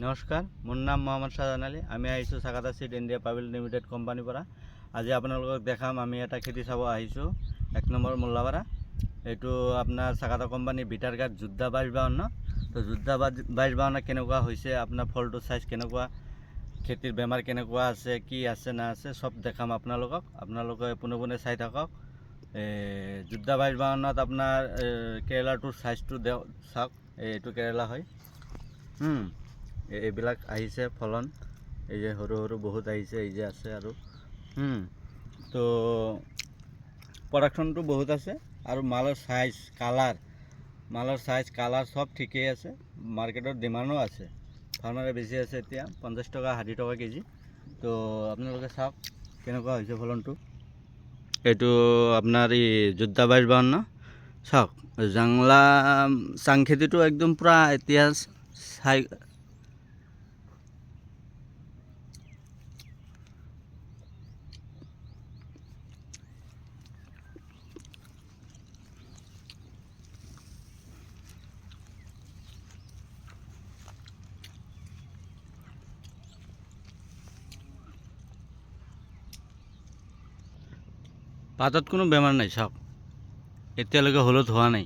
নমস্কাৰ, মোৰ নাম মোহাম্মদ শাহজান আলী। আমি আহিছোঁ চাকাতা চিড ইণ্ডিয়া প্ৰাইভেট লিমিটেড কোম্পানীৰ পৰা। আজি আপোনালোকক দেখাম আমি এটা খেতি চাব আহিছোঁ 1 নম্বৰ মোল্লাপাৰা। এইটো আপোনাৰ চাকাতা কোম্পানী বিটাৰ গাৰ্ড যোদ্ধা 2252। তো যোদ্ধা 2252 কেনেকুৱা হৈছে, আপোনাৰ ফলটোৰ চাইজ কেনেকুৱা, খেতিৰ বেমাৰ কেনেকুৱা আছে, কি আছে না আছে সব দেখাম আপোনালোকক। আপোনালোকে পোনে চাই থাকক। যোদ্ধা 2252 আপোনাৰ কেৰেলাটোৰ চাইজটো চাওক। এইটো কেৰেলা হয়। এইবিলাক আহিছে ফলন, এই যে সৰু সৰু বহুত আহিছে, এই যে আছে আৰু তো প্ৰডাকশ্যনটো বহুত আছে আৰু মালৰ সাইজ কালাৰ সব ঠিকেই আছে। মাৰ্কেটৰ ডিমাণ্ডো আছে, ফাৰ্মাৰে বেছি আছে এতিয়া 50 টকা 60 টকা কেজি। তো আপোনালোকে চাওক কেনেকুৱা হৈছে ফলনটো। এইটো আপোনাৰ এই যোদ্ধা 2252 চাওক। জাংলা চাং খেতিটো একদম পূৰা এতিয়া চাই পাতত কোনো বেমাৰ নাই, চাওক এতিয়ালৈকে হলুদ হোৱা নাই।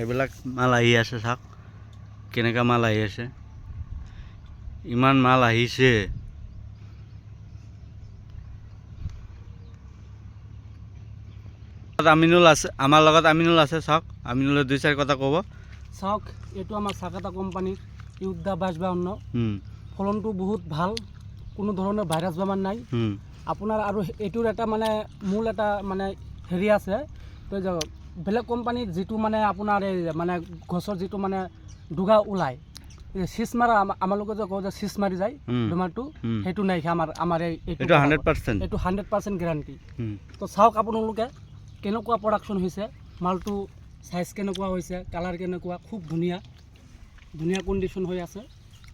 এইবিলাক মাল আহি আছে, চাওক কেনেকুৱা মাল আহি আছে, ইমান মাল আহিছে। আমিনুল আছে, আমাৰ লগত আমিনুল আছে। চাওক আমিনুলে 2-4 কথা ক'ব। চাওক, এইটো আমাৰ চাকাতা কোম্পানীৰ যোদ্ধা 2252। ফলনটো বহুত ভাল, কোনো ধৰণৰ ভাইৰাছ বেমাৰ নাই আপোনাৰ। আৰু এইটোৰ এটা মানে মূল এটা মানে হেৰি আছে, তো বেলেগ কোম্পানীৰ যিটো মানে আপোনাৰ এই মানে গছৰ যিটো মানে ডুগা ওলায়, চিজ মাৰা আমালোকে যে কওঁ যে চিজ মাৰি যায় বেমাৰটো, সেইটো নাই আমাৰ এইটো 100% গেৰাণ্টি। তো চাওক আপোনালোকে কেনেকুৱা প্ৰডাকশ্যন হৈছে, মালটো সাইজ কেনেকুৱা হৈছে, কালাৰ কেনেকুৱা, খুব ধুনীয়া কণ্ডিশ্যন হৈ আছে,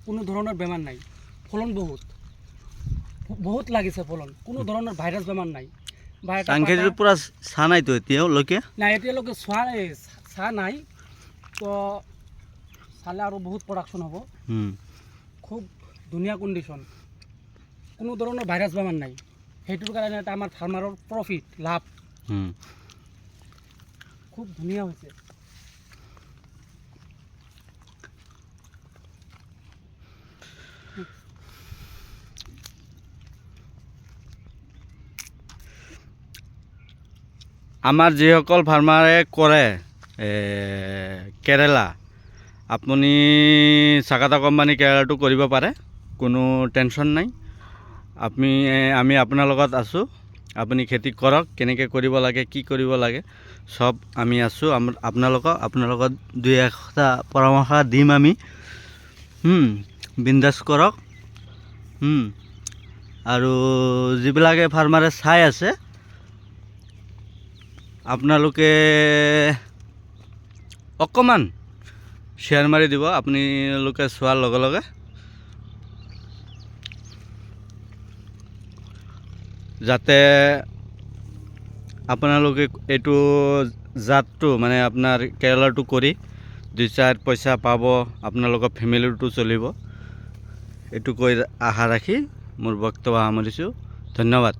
কোনো ধৰণৰ বেমাৰ নাই। ফলন বহুত লাগিছে ফলন, কোনো ধৰণৰ ভাইৰাছ বেমাৰ নাই। পুৰা চাহ নাইতো এতিয়ালৈকে নাই, এতিয়ালৈকে চাহ নাই। তো চালে আৰু বহুত প্ৰডাকশ্যন হ'ব। খুব ধুনীয়া কণ্ডিশ্যন, কোনো ধৰণৰ ভাইৰাছ বেমাৰ নাই। সেইটোৰ কাৰণে এটা আমাৰ ফাৰ্মাৰৰ প্ৰফিট লাভ। খুব ধুনীয়া হৈছে। আমাৰ যিসকল ফাৰ্মাৰে কৰে কেৰেলা, আপুনি চাকাতা কোম্পানী কেৰেলাটো কৰিব পাৰে, কোনো টেনশ্যন নাই। আমি আপোনাৰ লগত আছোঁ। আপুনি খেতি কৰক, কেনেকৈ কৰিব লাগে, কি কৰিব লাগে সব আমি আছোঁ আপোনালোকক 2-1টা পৰামৰ্শ দিম আমি। বিন্দাছ কৰক। আৰু যিবিলাকে ফাৰ্মাৰে চাই আছে, আপোনালোকে অকণমান শ্বেয়াৰ মাৰি দিব। আপোনালোকে চোৱাৰ লগে লগে যাতে আপোনালোকে এইটো জাতটো মানে আপোনাৰ কেৰেলাটো কৰি 2-4 পইচা পাব, আপোনালোকৰ ফেমিলিটো চলিব। এইটো কৈ আশা ৰাখি মোৰ বক্তব্য সামৰিছোঁ। ধন্যবাদ।